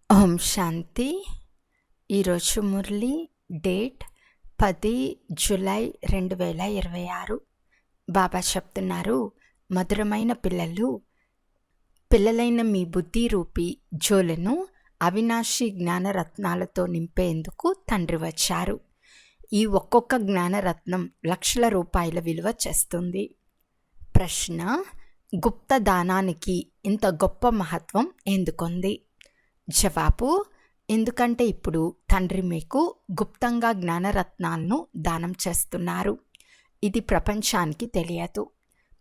ఓం శాంతి. ఈరోజు Murali date 10 July 2026. బాబా చెప్తున్నారు, మధురమైన పిల్లలైన మీ బుద్ధి రూపీ జోలను అవినాశి జ్ఞానరత్నాలతో నింపేందుకు తండ్రి వచ్చారు. ఈ ఒక్కొక్క జ్ఞానరత్నం లక్షల రూపాయల విలువ చేస్తుంది. ప్రశ్న: గుప్త దానానికి ఇంత గొప్ప మహత్వం ఎందుకుంది? జవాబు: ఎందుకంటే ఇప్పుడు తండ్రి మీకు గుప్తంగా జ్ఞానరత్నాలను దానం చేస్తున్నారు. ఇది ప్రపంచానికి తెలియదు.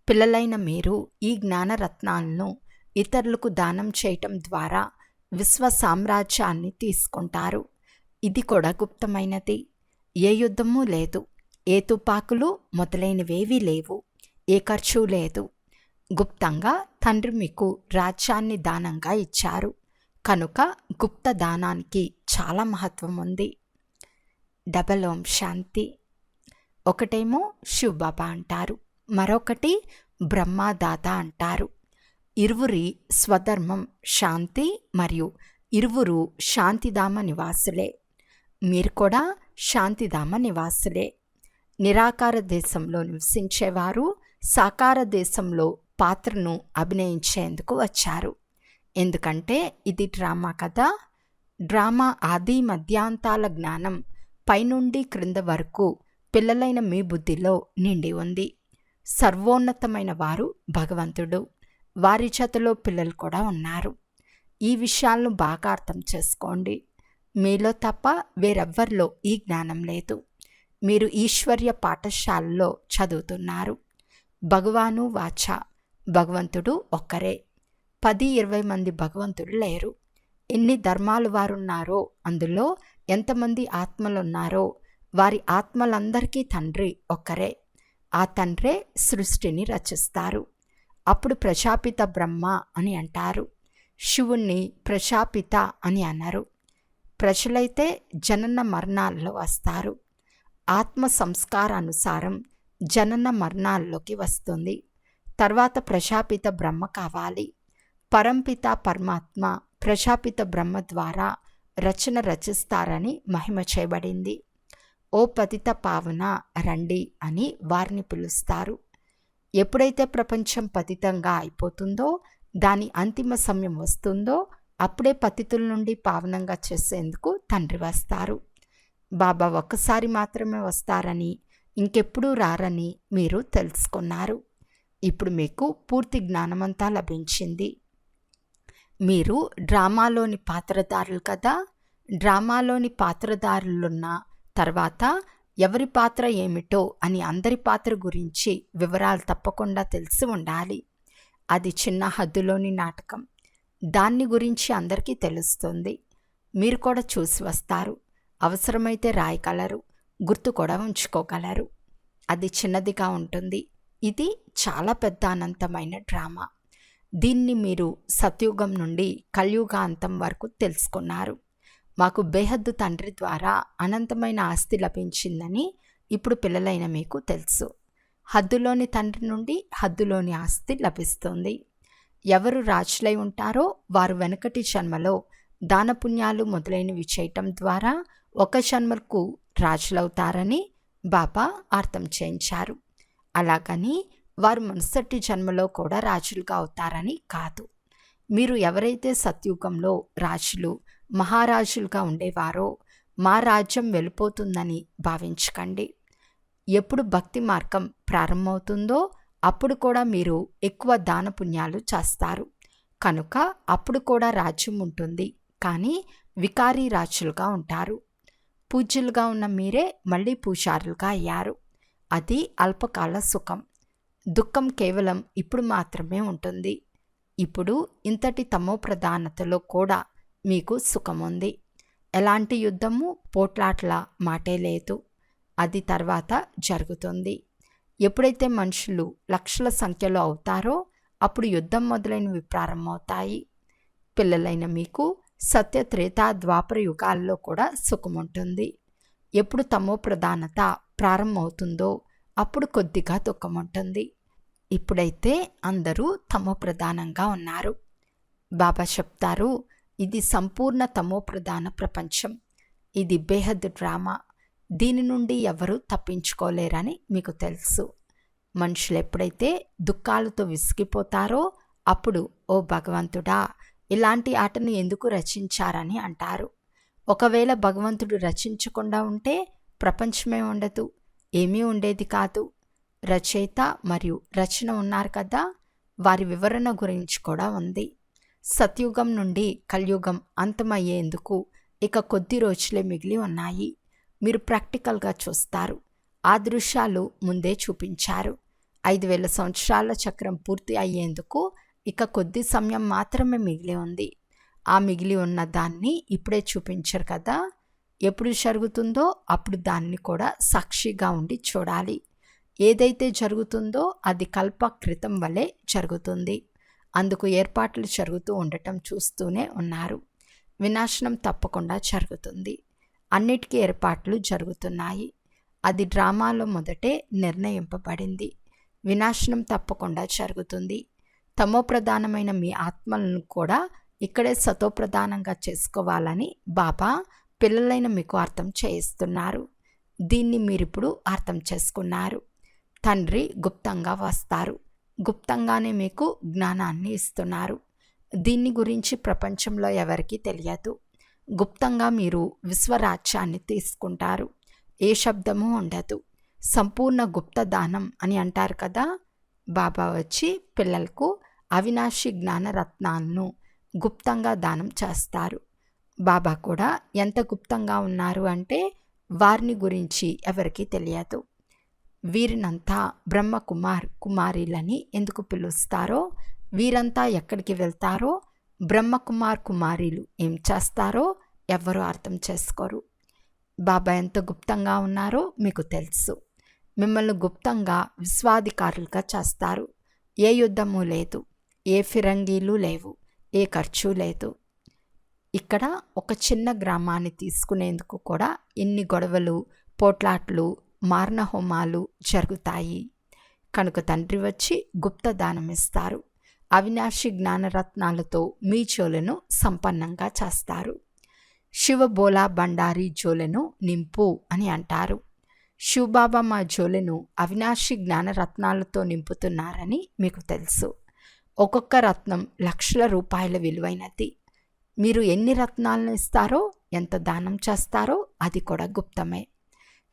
పిల్లలైన మీరు ఈ జ్ఞానరత్నాలను ఇతరులకు దానం చేయటం ద్వారా విశ్వ సామ్రాజ్యాన్ని తీసుకుంటారు. ఇది కూడా గుప్తమైనది. ఏ యుద్ధమూ లేదు, ఏ తుపాకులు మొదలైనవేవీ లేవు, ఏ ఖర్చు లేదు. గుప్తంగా తండ్రి మీకు రాజ్యాన్ని దానంగా ఇచ్చారు. కనుక గుప్త దానానికి చాలా మహత్వం ఉంది. డబల్ ఓం శాంతి. ఒకటేమో శివబాబా అంటారు, మరొకటి బ్రహ్మదాత అంటారు. ఇరువురి స్వధర్మం శాంతి మరియు ఇరువురు శాంతిధామ నివాసులే. మీరు కూడా శాంతిధామ నివాసులే. నిరాకార దేశంలో నివసించేవారు సాకార దేశంలో పాత్రను అభినయించేందుకు వచ్చారు. ఎందుకంటే ఇది డ్రామా కదా. డ్రామా ఆది మధ్యాంతాల జ్ఞానం పైనుండి క్రింద వరకు పిల్లలైన మీ బుద్ధిలో నిండి ఉంది. సర్వోన్నతమైన వారు భగవంతుడు, వారి జతలో పిల్లలు కూడా ఉన్నారు. ఈ విషయాలను బాగా అర్థం చేసుకోండి. మీలో తప్ప వేరెవ్వరిలో ఈ జ్ఞానం లేదు. మీరు ఈశ్వర్య పాఠశాలలో చదువుతున్నారు. భగవాను వాచ, భగవంతుడు ఒక్కరే. 10-20 మంది భగవంతుడు లేరు. ఎన్ని ధర్మాలు వారున్నారో, అందులో ఎంతమంది ఆత్మలున్నారో, వారి ఆత్మలందరికీ తండ్రి ఒక్కరే. ఆ తండ్రే సృష్టిని రచిస్తారు. అప్పుడు ప్రజాపిత బ్రహ్మ అని అంటారు. శివుణ్ణి ప్రజాపిత అని అన్నారు. ప్రజలైతే జనన మరణాల్లో వస్తారు. ఆత్మ సంస్కారానుసారం జనన మరణాల్లోకి వస్తుంది. తర్వాత ప్రజాపిత బ్రహ్మ కావాలి. పరంపిత పరమాత్మ ప్రజాపిత బ్రహ్మ ద్వారా రచన రచిస్తారని మహిమ చేయబడింది. ఓ పతిత పావన రండి అని వారిని పిలుస్తారు. ఎప్పుడైతే ప్రపంచం పతితంగా అయిపోతుందో, దాని అంతిమ సమయం వస్తుందో, అప్పుడే పతితుల నుండి పావనంగా చేసేందుకు తండ్రి వస్తారు. బాబా ఒక్కసారి మాత్రమే వస్తారని, ఇంకెప్పుడూ రారని మీరు తెలుసుకున్నారు. ఇప్పుడు మీకు పూర్తి జ్ఞానమంతా లభించింది. మీరు డ్రామాలోని పాత్రధారులు కదా. డ్రామాలోని పాత్రధారులున్న తర్వాత ఎవరి పాత్ర ఏమిటో అని అందరి పాత్ర గురించి వివరాలు తప్పకుండా తెలిసి ఉండాలి. అది చిన్న హద్దులోని నాటకం. దాన్ని గురించి అందరికీ తెలుస్తుంది. మీరు కూడా చూసి వస్తారు. అవసరమైతే రాయగలరు, గుర్తు కూడా ఉంచుకోగలరు. అది చిన్నదిగా ఉంటుంది. ఇది చాలా పెద్ద అనంతమైన డ్రామా. దీన్ని మీరు సత్యుగం నుండి కలియుగాంతం వరకు తెలుసుకున్నారు. మాకు బేహద్దు తండ్రి ద్వారా అనంతమైన ఆస్తి లభించిందని ఇప్పుడు పిల్లలైన మీకు తెలుసు. హద్దులోని తండ్రి నుండి హద్దులోని ఆస్తి లభిస్తుంది. ఎవరు రాజులై ఉంటారో వారు వెనకటి జన్మలో దానపుణ్యాలు మొదలైనవి చేయటం ద్వారా ఒక జన్మకు రాజులవుతారని బాబా అర్థం చేయించారు. అలాగని వారు మరుసటి జన్మలో కూడా రాజులుగా అవుతారని కాదు. మీరు ఎవరైతే సత్యుగంలో రాజులు మహారాజులుగా ఉండేవారో, మా రాజ్యం వెళ్ళిపోతుందని భావించకండి. ఎప్పుడు భక్తి మార్గం ప్రారంభమవుతుందో అప్పుడు కూడా మీరు ఎక్కువ దాన పుణ్యాలు చేస్తారు. కనుక అప్పుడు కూడా రాజ్యం ఉంటుంది, కానీ వికారీ రాజులుగా ఉంటారు. పూజ్యులుగా ఉన్న మీరే మళ్ళీ పూజారులుగా అయ్యారు. అది అల్పకాల సుఖం. దుఃఖం కేవలం ఇప్పుడు మాత్రమే ఉంటుంది. ఇప్పుడు ఇంతటి తమో ప్రధానతలో కూడా మీకు సుఖం ఉంది. ఎలాంటి యుద్ధము పోట్లాట్ల మాటే లేదు. అది తర్వాత జరుగుతుంది. ఎప్పుడైతే మనుషులు లక్షల సంఖ్యలో అవుతారో అప్పుడు యుద్ధం మొదలైనవి ప్రారంభమవుతాయి. పిల్లలైన మీకు సత్య త్రేతా ద్వాపర యుగాల్లో కూడా సుఖం ఉంటుంది. ఎప్పుడు తమో ప్రధానత ప్రారంభమవుతుందో అప్పుడు కొద్దిగా దుఃఖం ఉంటుంది. ఇప్పుడైతే అందరూ తమో ప్రధానంగా ఉన్నారు. బాబా చెప్తారు, ఇది సంపూర్ణ తమోప్రధాన ప్రపంచం. ఇది బేహద్ డ్రామా. దీని నుండి ఎవరూ తప్పించుకోలేరని మీకు తెలుసు. మనుషులు ఎప్పుడైతే దుఃఖాలతో విసిగిపోతారో అప్పుడు ఓ భగవంతుడా, ఇలాంటి ఆటను ఎందుకు రచించారని అంటారు. ఒకవేళ భగవంతుడు రచించకుండా ఉంటే ప్రపంచమే ఉండదు, ఏమీ ఉండేది కాదు. రచయిత మరియు రచన ఉన్నారు కదా, వారి వివరణ గురించి కూడా ఉంది. సత్యుగం నుండి కలియుగం అంతమయ్యేందుకు ఇక కొద్ది రోజులే మిగిలి ఉన్నాయి. మీరు ప్రాక్టికల్గా చూస్తారు. ఆ దృశ్యాలు ముందే చూపించారు. 5000 సంవత్సరాల చక్రం పూర్తి అయ్యేందుకు ఇక కొద్ది సమయం మాత్రమే మిగిలి ఉంది. ఆ మిగిలి ఉన్న దాన్ని ఇప్పుడే చూపించరు కదా. ఎప్పుడు జరుగుతుందో అప్పుడు దాన్ని కూడా సాక్షిగా ఉండి చూడాలి. ఏదైతే జరుగుతుందో అది కల్ప క్రితం వలె జరుగుతుంది. అందుకు ఏర్పాట్లు జరుగుతూ ఉండటం చూస్తూనే ఉన్నారు. వినాశనం తప్పకుండా జరుగుతుంది. అన్నిటికీ ఏర్పాట్లు జరుగుతున్నాయి. అది డ్రామాలో మొదటే నిర్ణయింపబడింది. వినాశనం తప్పకుండా జరుగుతుంది. తమోప్రధానమైన మీ ఆత్మలను కూడా ఇక్కడే సతోప్రధానంగా చేసుకోవాలని బాబా పిల్లలైన మీకు అర్థం చేయిస్తున్నారు. దీన్ని మీరిప్పుడు అర్థం చేసుకున్నారు. తండ్రి గుప్తంగా వస్తారు. గుప్తంగానే మీకు జ్ఞానాన్ని ఇస్తున్నారు. దీన్ని గురించి ప్రపంచంలో ఎవరికీ తెలియదు. గుప్తంగా మీరు విశ్వరాజ్యాన్ని తీసుకుంటారు. ఏ శబ్దము ఉండదు. సంపూర్ణ గుప్త దానం అని అంటారు కదా. బాబా వచ్చి పిల్లలకు అవినాశి జ్ఞానరత్నాలను గుప్తంగా దానం చేస్తారు. బాబా కూడా ఎంత గుప్తంగా ఉన్నారు అంటే వారిని గురించి ఎవరికీ తెలియదు. వీరినంతా కుమారీలని ఎందుకు పిలుస్తారో, వీరంతా ఎక్కడికి వెళ్తారో, కుమారీలు ఏం చేస్తారో ఎవ్వరూ అర్థం చేసుకోరు. బాబా ఎంత గుప్తంగా ఉన్నారో మీకు తెలుసు. మిమ్మల్ని గుప్తంగా విశ్వాధికారులుగా చేస్తారు. ఏ యుద్ధము లేదు, ఏ ఫిరంగీలు లేవు, ఏ ఖర్చు లేదు. ఇక్కడ ఒక చిన్న గ్రామాన్ని తీసుకునేందుకు కూడా ఇన్ని గొడవలు, పోట్లాట్లు, మారణ హోమాలు జరుగుతాయి. కనుక తండ్రి వచ్చి గుప్త దానం ఇస్తారు. అవినాశి జ్ఞానరత్నాలతో మీ జోలను సంపన్నంగా చేస్తారు. శివబోలా బండారి జోలను నింపు అని అంటారు. శివబాబా మా జోలను అవినాశి జ్ఞానరత్నాలతో నింపుతున్నారని మీకు తెలుసు. ఒక్కొక్క రత్నం లక్షల రూపాయల విలువైనది. మీరు ఎన్ని రత్నాలను ఇస్తారో, ఎంత దానం చేస్తారో అది కూడా గుప్తమే.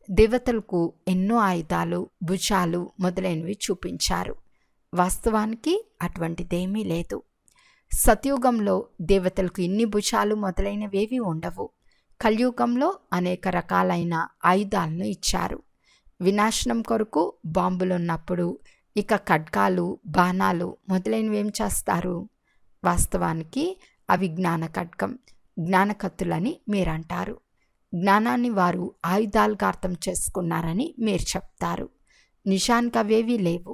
దేవతలకు ఎన్నో ఆయుధాలు, భుజాలు మొదలైనవి చూపించారు. వాస్తవానికి అటువంటిదేమీ లేదు. సత్యుగంలో దేవతలకు ఇన్ని భుజాలు మొదలైనవేవి ఉండవు. కలియుగంలో అనేక రకాలైన ఆయుధాలను ఇచ్చారు. వినాశనం కొరకు బాంబులున్నప్పుడు ఇక ఖడ్గాలు, బాణాలు మొదలైనవి ఏం చేస్తారు? వాస్తవానికి అవి జ్ఞాన ఖడ్గం, జ్ఞానకత్తులని మీరంటారు. జ్ఞానాన్ని వారు ఆయుధాలుగా అర్థం చేసుకున్నారని మీరు చెప్తారు. నిజానికి అవేవీ లేవు.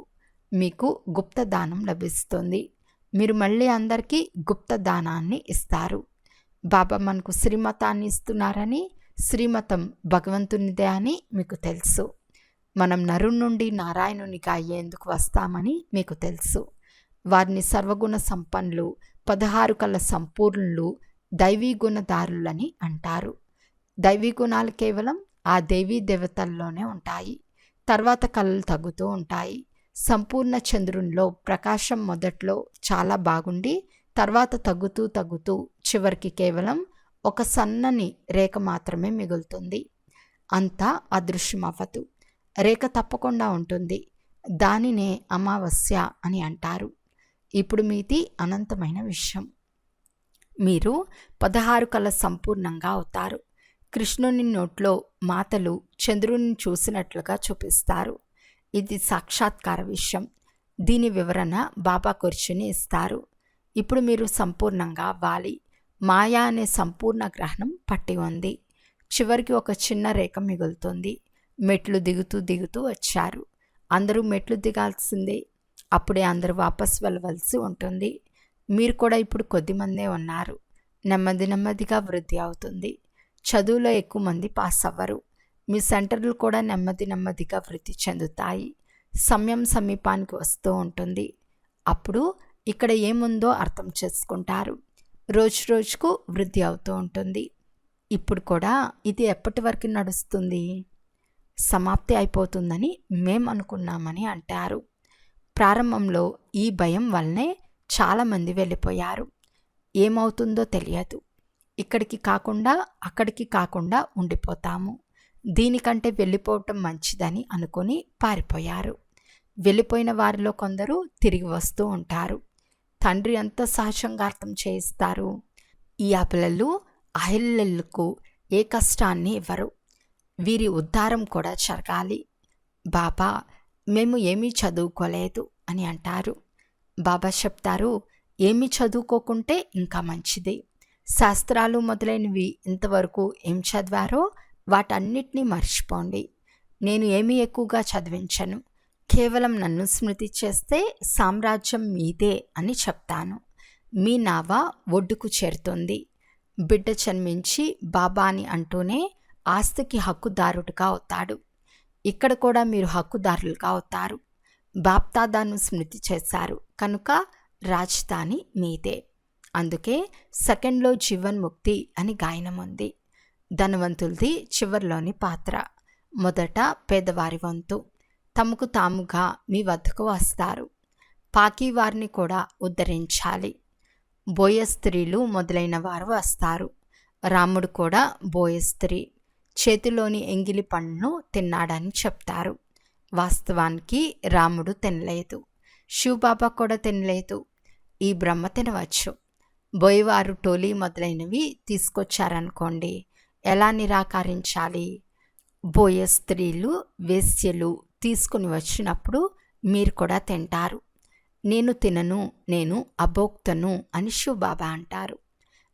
మీకు గుప్త దానం లభిస్తుంది. మీరు మళ్ళీ అందరికీ గుప్త దానాన్ని ఇస్తారు. బాబా మనకు శ్రీమతాన్ని ఇస్తున్నారని, శ్రీమతం భగవంతునిదే అని మీకు తెలుసు. మనం నరుని నుండి నారాయణునిగా అయ్యేందుకు వస్తామని మీకు తెలుసు. వారిని సర్వగుణ సంపన్నులు, 16 కళ్ళ సంపూర్ణులు, దైవీ గుణదారులని అంటారు. దైవీ గుణాలు కేవలం ఆ దేవీ దేవతల్లోనే ఉంటాయి. తర్వాత కళలు తగ్గుతూ ఉంటాయి. సంపూర్ణ చంద్రునిలో ప్రకాశం మొదట్లో చాలా బాగుండి తర్వాత తగ్గుతూ తగ్గుతూ చివరికి కేవలం ఒక సన్నని రేఖ మాత్రమే మిగులుతుంది. అంతా అదృశ్యమవ్వదు. రేఖ తప్పకుండా ఉంటుంది. దానినే అమావాస్య అని అంటారు. ఇప్పుడు మీది అనంతమైన విషయం. మీరు 16 కళ సంపూర్ణంగా అవుతారు. కృష్ణుని నోట్లో మాతలు చంద్రుని చూసినట్లుగా చూపిస్తారు. ఇది సాక్షాత్కార విషయం. దీని వివరణ బాబా కూర్చుని ఇస్తారు. ఇప్పుడు మీరు సంపూర్ణంగా అవ్వాలి. మాయా అనే సంపూర్ణ గ్రహణం పట్టి ఉంది. చివరికి ఒక చిన్న రేఖ మిగులుతుంది. మెట్లు దిగుతూ దిగుతూ వచ్చారు. అందరూ మెట్లు దిగాల్సిందే. అప్పుడే అందరూ వాపస్ వెళ్ళవలసి ఉంటుంది. మీరు కూడా ఇప్పుడు కొద్దిమందే ఉన్నారు. నెమ్మది నెమ్మదిగా వృద్ధి అవుతుంది. చదువులో ఎక్కువ మంది పాస్ అవ్వరు. మీ సెంటర్లు కూడా నెమ్మది నెమ్మదిగా వృద్ధి చెందుతాయి. సమయం సమీపానికి వస్తూ ఉంటుంది. అప్పుడు ఇక్కడ ఏముందో అర్థం చేసుకుంటారు. రోజు రోజుకు వృద్ధి అవుతూ ఉంటుంది. ఇప్పుడు కూడా ఇది ఎప్పటి వరకు నడుస్తుంది? సమాప్తి అయిపోతుందని మేం అనుకున్నామని అంటారు. ప్రారంభంలో ఈ భయం వల్లనే చాలామంది వెళ్ళిపోయారు. ఏమవుతుందో తెలియదు. ఇక్కడికి కాకుండా అక్కడికి కాకుండా ఉండిపోతాము. దీనికంటే వెళ్ళిపోవటం మంచిదని అనుకుని పారిపోయారు. వెళ్ళిపోయిన వారిలో కొందరు తిరిగి వస్తూ ఉంటారు. తండ్రి ఎంత సహజంగా అర్థం చేయిస్తారు. ఈ పిల్లలు అహిల్లులకు ఏ కష్టాన్ని ఇవ్వరు. వీరి ఉద్ధారం కూడా జరగాలి. బాబా, మేము ఏమీ చదువుకోలేదు అని అంటారు. బాబా చెప్తారు, ఏమీ చదువుకోకుంటే ఇంకా మంచిది. శాస్త్రాలు మొదలైనవి ఇంతవరకు ఏం చదివారో వాటన్నిటినీ మర్చిపోండి. నేను ఏమీ ఎక్కువగా చదివించను. కేవలం నన్ను స్మృతి చేస్తే సామ్రాజ్యం మీదే అని చెప్తాను. మీ నావ ఒడ్డుకు చేరుతుంది. బిడ్డ జన్మించి బాబా అని అంటూనే ఆస్తికి హక్కుదారుడుగా అవుతాడు. ఇక్కడ కూడా మీరు హక్కుదారులుగా అవుతారు. బాప్దాదాను స్మృతి చేశారు కనుక రాజధాని మీదే. అందుకే సెకండ్లో జీవన్ముక్తి అని గాయనం ఉంది. ధనవంతులది చివరిలోని పాత్ర. మొదట పేదవారి వంతు. తమకు తాముగా మీ వద్దకు వస్తారు. పాకీ వారిని కూడా ఉద్ధరించాలి. బోయ స్త్రీలు మొదలైన వారు వస్తారు. రాముడు కూడా బోయ స్త్రీ. చేతిలోని ఎంగిలి పండును తిన్నాడని చెప్తారు. వాస్తవానికి రాముడు తినలేదు. శివబాబా కూడా తినలేదు. ఈ బ్రహ్మ తినవచ్చు. బోయవారు టోలీ మొదలైనవి తీసుకొచ్చారనుకోండి, ఎలా నిరాకరించాలి? బోయ స్త్రీలు, వేశ్యలు తీసుకుని వచ్చినప్పుడు మీరు కూడా తింటారు. నేను తినను, నేను అభోక్తను అని శివబాబా అంటారు.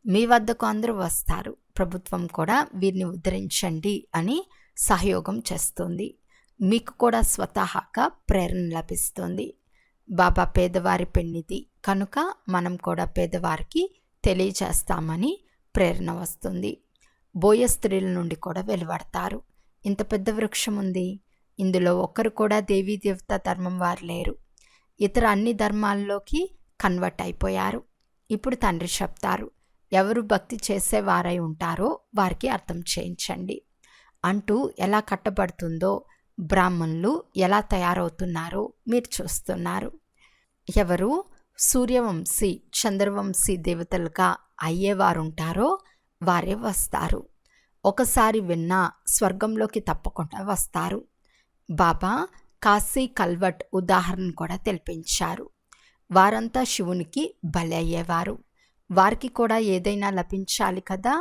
మీ వద్దకు అందరూ వస్తారు. ప్రభుత్వం కూడా వీరిని ఉద్ధరించండి అని సహయోగం చేస్తుంది. మీకు కూడా స్వతహాగా ప్రేరణ లభిస్తుంది. బాబా పేదవారి పెన్నిది కనుక మనం కూడా పేదవారికి తెలియజేస్తామని ప్రేరణ వస్తుంది. బోయ స్త్రీల నుండి కూడా వెలువడతారు. ఇంత పెద్ద వృక్షం ఉంది. ఇందులో ఒక్కరు కూడా దేవీ దేవతా ధర్మం వారు లేరు. ఇతర అన్ని ధర్మాల్లోకి కన్వర్ట్ అయిపోయారు. ఇప్పుడు తండ్రి చెప్తారు, ఎవరు భక్తి చేసేవారై ఉంటారో వారికి అర్థం చేయించండి అంటూ ఎలా కట్టబడుతుందో, బ్రాహ్మణులు ఎలా తయారవుతున్నారో మీరు చూస్తున్నారు. ఎవరు సూర్యవంశీ, చంద్రవంశీ దేవతలుగా అయ్యేవారుంటారో వారే వస్తారు. ఒకసారి విన్నా స్వర్గంలోకి తప్పకుండా వస్తారు. బాబా కాశీ కల్వట్ ఉదాహరణ కూడా తెలిపించారు. వారంతా శివునికి బలి అయ్యేవారు. వారికి కూడా ఏదైనా లభించాలి కదా.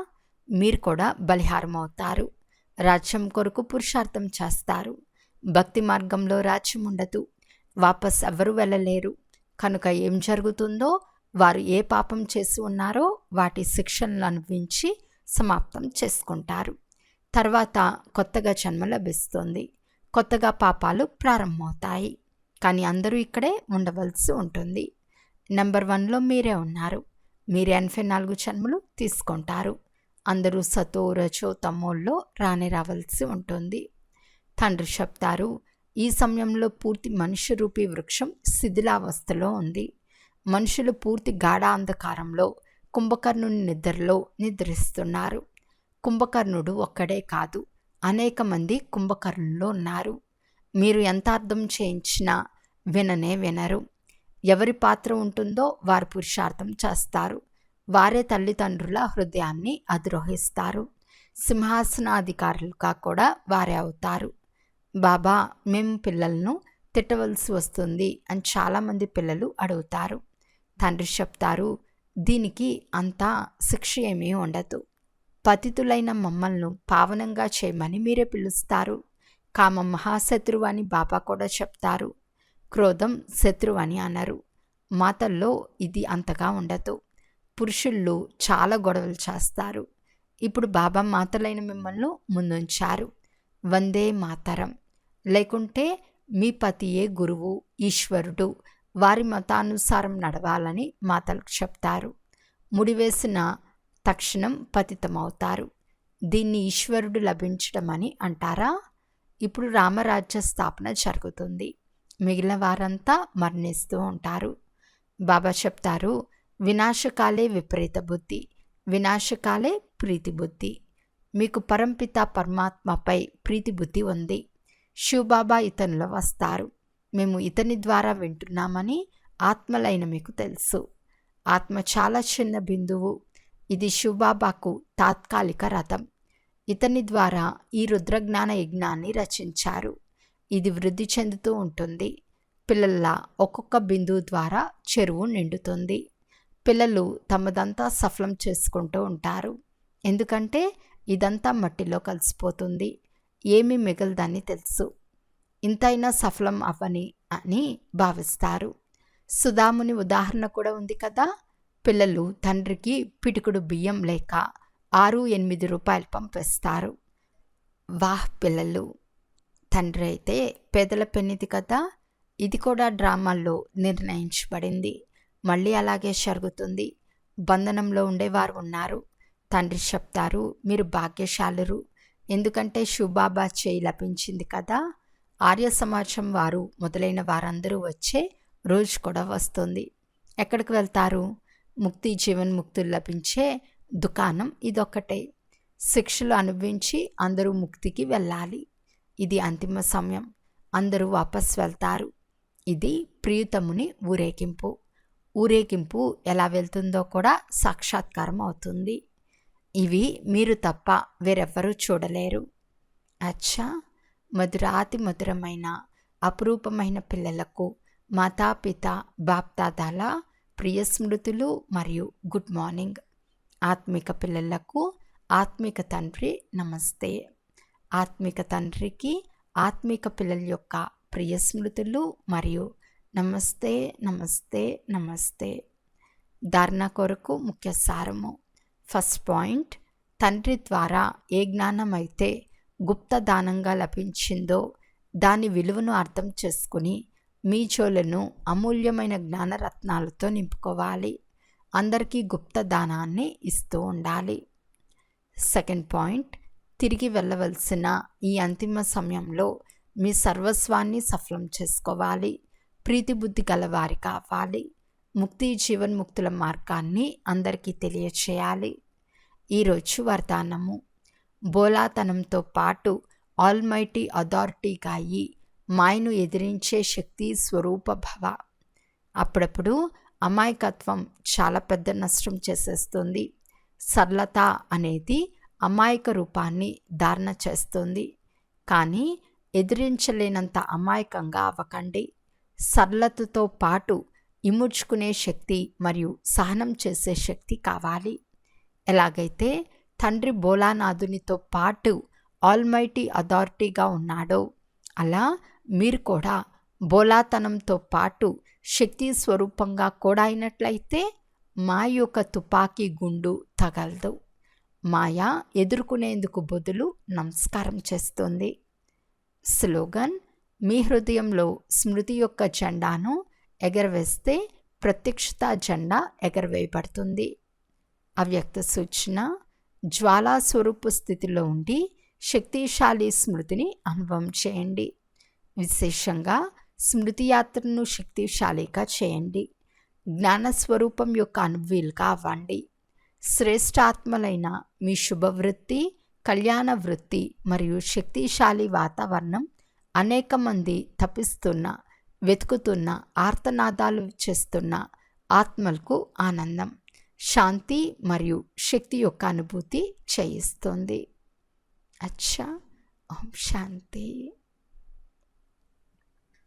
మీరు కూడా బలిహారం అవుతారు. రాజ్యం కొరకు పురుషార్థం చేస్తారు. భక్తి మార్గంలో రాజ్యం ఉండదు. వాపస్ ఎవరు వెళ్ళలేరు. కనుక ఏం జరుగుతుందో, వారు ఏ పాపం చేసి ఉన్నారో వాటి శిక్షలను అనుభవించి సమాప్తం చేసుకుంటారు. తర్వాత కొత్తగా జన్మ లభిస్తుంది. కొత్తగా పాపాలు ప్రారంభమవుతాయి. కానీ అందరూ ఇక్కడే ఉండవలసి ఉంటుంది. నెంబర్ 1లో మీరే ఉన్నారు. మీరే 84 జన్మలు తీసుకుంటారు. అందరూ సతో రజో తమోల్లో రావలసి ఉంటుంది. తండ్రి చెప్తారు, ఈ సమయంలో పూర్తి మనుష్య రూపీ వృక్షం శిథిలావస్థలో ఉంది. మనుషులు పూర్తి గాఢ అంధకారంలో కుంభకర్ణుని నిద్రలో నిద్రిస్తున్నారు. కుంభకర్ణుడు ఒక్కడే కాదు, అనేక మంది కుంభకర్ణులు ఉన్నారు. మీరు ఎంత అర్థం చేయించినా విననే వినరు. ఎవరి పాత్ర ఉంటుందో వారు పురుషార్థం చేస్తారు. వారే తల్లిదండ్రుల హృదయాన్ని అధిరోహిస్తారు. సింహాసనాధికారులుగా కూడా వారే అవుతారు. బాబా, మేము పిల్లలను తిట్టవలసి వస్తుంది అని చాలామంది పిల్లలు అడుగుతారు. తండ్రి చెప్తారు, దీనికి అంతా శిక్ష ఏమీ ఉండదు. పతితులైన మమ్మల్ని పావనంగా చేయమని మీరే పిలుస్తారు. కామం మహాశత్రువు అని బాబా కూడా చెప్తారు. క్రోధం శత్రువు అని అనరు. మాతల్లో ఇది అంతగా ఉండదు. పురుషుళ్ళు చాలా గొడవలు చేస్తారు. ఇప్పుడు బాబా మాతలైన మిమ్మల్ని ముందుంచారు. వందే మాతరం. లేకుంటే మీ పతియే గురువు, ఈశ్వరుడు, వారి మతానుసారం నడవాలని మాతలకు చెప్తారు. ముడివేసిన తక్షణం పతితమవుతారు. దీన్ని ఈశ్వరుడు లభించడం అని అంటారా? ఇప్పుడు రామరాజ్య స్థాపన జరుగుతుంది. మిగిలిన వారంతా మరణిస్తూ ఉంటారు. బాబా చెప్తారు, వినాశకాలే విపరీత బుద్ధి, వినాశకాలే ప్రీతి బుద్ధి. మీకు పరంపిత పరమాత్మపై ప్రీతి బుద్ధి ఉంది. శివబాబా ఇతనిలో వస్తారు. మేము ఇతని ద్వారా వింటున్నామని ఆత్మలైన మీకు తెలుసు. ఆత్మ చాలా చిన్న బిందువు. ఇది శివబాబాకు తాత్కాలిక రథం. ఇతని ద్వారా ఈ రుద్రజ్ఞాన యజ్ఞాన్ని రచించారు. ఇది వృద్ధి చెందుతూ ఉంటుంది. పిల్లల ఒక్కొక్క బిందువు ద్వారా చెరువు నిండుతుంది. పిల్లలు తమదంతా సఫలం చేసుకుంటూ ఉంటారు. ఎందుకంటే ఇదంతా మట్టిలో కలిసిపోతుంది. ఏమీ మిగలదని తెలుసు. ఇంతైనా సఫలం అవ్వని అని భావిస్తారు. సుధాముని ఉదాహరణ కూడా ఉంది కదా. పిల్లలు తండ్రికి పిడికుడు బియ్యం లేక 6-8 రూపాయలు పంపిస్తారు. వాహ్ పిల్లలు! తండ్రి అయితే పేదల పెన్నిది కదా. ఇది కూడా డ్రామాల్లో నిర్ణయించబడింది. మళ్ళీ అలాగే జరుగుతుంది. బంధనంలో ఉండేవారు ఉన్నారు. తండ్రి చెప్తారు, మీరు భాగ్యశాలురు, ఎందుకంటే శివబాబా చేయి లభించింది కదా. ఆర్య సమాజం వారు మొదలైన వారందరూ వచ్చే రోజు కూడా వస్తుంది. ఎక్కడికి వెళ్తారు? ముక్తి జీవన్ముక్తులు లభించే దుకాణం ఇదొక్కటే. శిక్షలు అనుభవించి అందరూ ముక్తికి వెళ్ళాలి. ఇది అంతిమ సమయం. అందరూ వాపస్ వెళ్తారు. ఇది ప్రియతముని ఊరేగింపు. ఊరేగింపు ఎలా వెళ్తుందో కూడా సాక్షాత్కారం అవుతుంది. ఇవి మీరు తప్ప వేరెవ్వరూ చూడలేరు. అచ్చా, మధురాతి మధురమైన అపురూపమైన పిల్లలకు మాతాపిత బాప్దాదాల ప్రియ స్మృతులు మరియు గుడ్ మార్నింగ్. ఆత్మిక పిల్లలకు ఆత్మిక తండ్రి నమస్తే. ఆత్మిక తండ్రికి ఆత్మిక పిల్లల యొక్క ప్రియ స్మృతులు మరియు నమస్తే నమస్తే నమస్తే. ధారణ కొరకు ముఖ్య సారము. ఫస్ట్ పాయింట్, తండ్రి ద్వారా ఏ జ్ఞానం అయితే గుప్త దానంగా లభించిందో దాని విలువను అర్థం చేసుకుని మీ చోలను అమూల్యమైన జ్ఞానరత్నాలతో నింపుకోవాలి. అందరికీ గుప్త దానాన్ని ఇస్తూ ఉండాలి. సెకండ్ పాయింట్, తిరిగి వెళ్ళవలసిన ఈ అంతిమ సమయంలో మీ సర్వస్వాన్ని సఫలం చేసుకోవాలి. ప్రీతి బుద్ధి గలవారి కావాలి. ముక్తి జీవన్ముక్తుల మార్గాన్ని అందరికీ తెలియచేయాలి. ఈరోజు వరదానము. బోలాతనంతో పాటు ఆల్మైటీ అథారిటీగా అయ్యి మాయను ఎదిరించే శక్తి స్వరూప భవ. అప్పుడప్పుడు అమాయకత్వం చాలా పెద్ద నష్టం చేసేస్తుంది. సరళత అనేది అమాయక రూపాన్ని ధారణ చేస్తుంది. కానీ ఎదిరించలేనంత అమాయకంగా అవ్వకండి. సరళతతో పాటు ఇముడ్చుకునే శక్తి మరియు సహనం చేసే శక్తి కావాలి. ఎలాగైతే తండ్రి భోలానాథునితో పాటు ఆల్మైటీ అథారిటీగా ఉన్నాడో అలా మీరు కూడా బోలాతనంతో పాటు శక్తి స్వరూపంగా కూడా అయినట్లయితే మాయ యొక్క తుపాకీ గుండు తగలదు. మాయ ఎదుర్కొనేందుకు బదులు నమస్కారం చేస్తుంది. స్లోగన్: మీ హృదయంలో స్మృతి యొక్క జెండాను ఎగరవేస్తే ప్రత్యక్షత జెండా ఎగరవేయబడుతుంది. అవ్యక్త సూచన: జ్వాలా స్వరూప స్థితిలో ఉండి శక్తిశాలి స్మృతిని అనుభవం చేయండి. విశేషంగా స్మృతి యాత్రను శక్తిశాలిగా చేయండి. జ్ఞానస్వరూపం యొక్క అనుభవీలుగా అవ్వండి. శ్రేష్ఠ ఆత్మలైన మీ శుభవృత్తి, కళ్యాణ వృత్తి మరియు శక్తిశాలి వాతావరణం అనేక మంది తపిస్తున్న, వెతుకుతున్న, ఆర్తనాదాలు చేస్తున్న ఆత్మలకు ఆనందం, శాంతి మరియు శక్తి యొక్క అనుభూతి చేయిస్తుంది. అచ్చా, ఓం శాంతి.